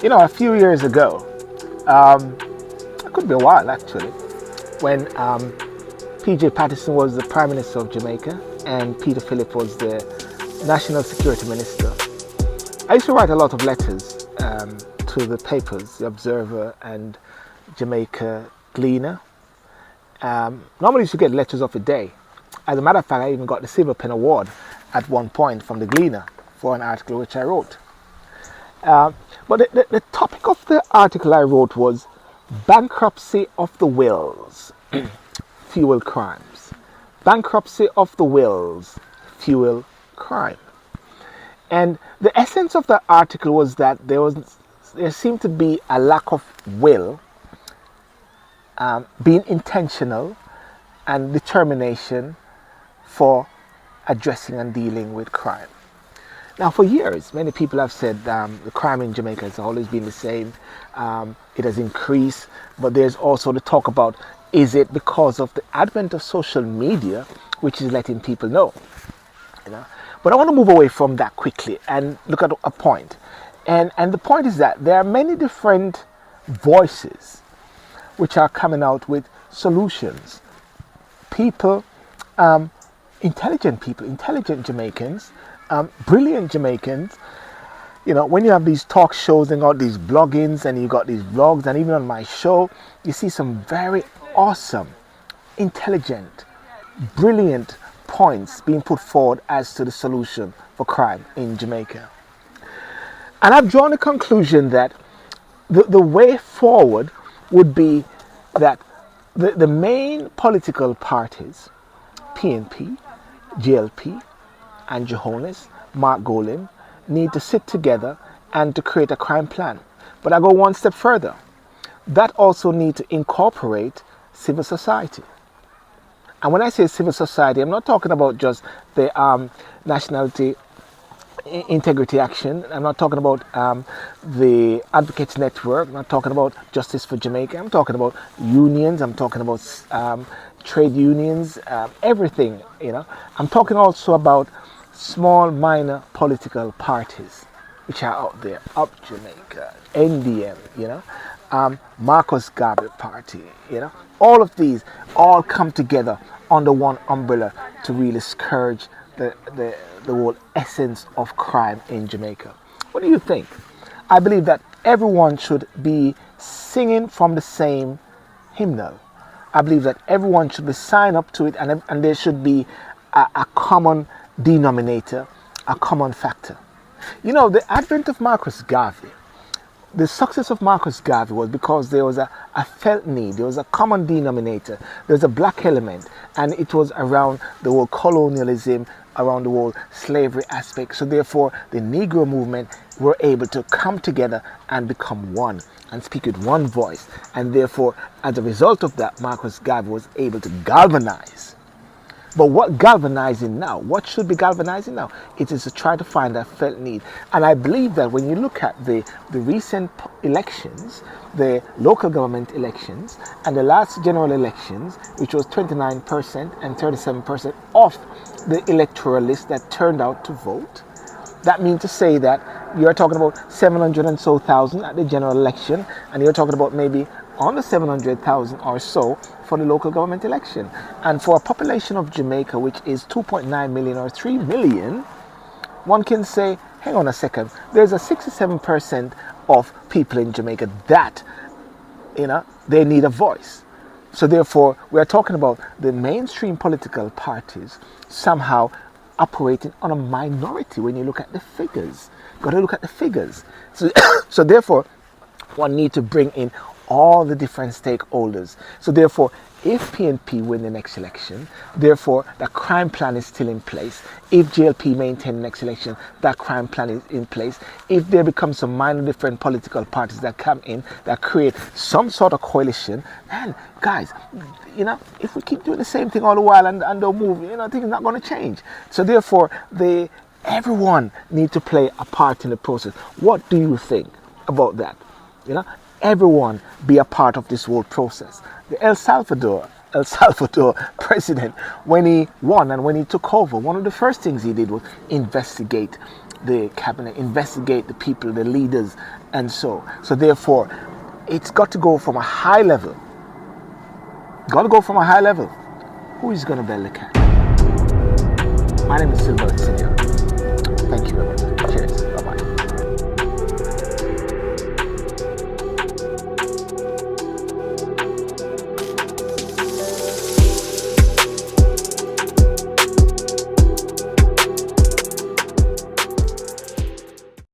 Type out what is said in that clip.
A few years ago, it could be a while actually, when PJ Patterson was the Prime Minister of Jamaica and Peter Phillip was the National Security Minister, I used to write a lot of letters to the papers, The Observer and Jamaica Gleaner. Normally used to get letters of a day. As a matter of fact, I even got the Silver Pen Award at one point from the Gleaner for an article which I wrote. But the topic of the article I wrote was bankruptcy of the wills, fuel crimes. Bankruptcy of the wills, fuel crime. And the essence of the article was that there seemed to be a lack of will, being intentional, and determination for addressing and dealing with crime. Now, for years, many people have said the crime in Jamaica has always been the same. It has increased, but there's also the talk about, is it because of the advent of social media, which is letting people know? But I want to move away from that quickly and look at a point. And the point is that there are many different voices which are coming out with solutions. People, intelligent Jamaicans, brilliant Jamaicans. When you have these talk shows and got these bloggings and you got these vlogs, and even on my show, you see some very awesome, intelligent, brilliant points being put forward as to the solution for crime in Jamaica. And I've drawn the conclusion that the way forward would be that the main political parties, PNP, GLP, and Johannes, Mark Golin, need to sit together and to create a crime plan. But I go one step further. That also needs to incorporate civil society. And when I say civil society, I'm not talking about just the Nationality Integrity Action. I'm not talking about the Advocates Network. I'm not talking about Justice for Jamaica. I'm talking about unions. I'm talking about trade unions, everything. I'm talking also about small, minor political parties which are out there. Up Jamaica, NDM, Marcus Garvey Party, all of these all come together under one umbrella to really scourge the whole essence of crime in Jamaica. What do you think? I believe that everyone should be singing from the same hymnal. I believe that everyone should be signed up to it, and there should be a common denominator, a common factor. The advent of Marcus Garvey, the success of Marcus Garvey was because there was a felt need, there was a common denominator, there was a black element, and it was around the whole colonialism, around the whole slavery aspect. So therefore, the Negro movement were able to come together and become one and speak with one voice. And therefore, as a result of that, Marcus Garvey was able to galvanize. But what galvanizing now? What should be galvanizing now? It is to try to find that felt need. And I believe that when you look at the recent elections, the local government elections, and the last general elections, which was 29% and 37% of the electoral list that turned out to vote, that means to say that you're talking about 700 and so thousand at the general election, and you're talking about maybe under 700,000 or so for the local government election. And for a population of Jamaica, which is 2.9 million or 3 million, one can say, hang on a second, there's a 67% of people in Jamaica that, they need a voice. So therefore, we are talking about the mainstream political parties somehow operating on a minority when you look at the figures. You've got to look at the figures. So therefore, one needs to bring in all the different stakeholders. So therefore, if PNP win the next election, therefore the crime plan is still in place. If GLP maintain the next election, that crime plan is in place. If there becomes some minor different political parties that come in, that create some sort of coalition, man, guys, if we keep doing the same thing all the while and don't move, things are not going to change. So therefore, everyone needs to play a part in the process. What do you think about that? Everyone be a part of this whole process. The El Salvador president, when he won and when he took over, one of the first things he did was investigate the cabinet, investigate the people, the leaders, and so therefore it's got to go from a high level. Who is going to bail the cat? My name is Salvador. Thank you very much.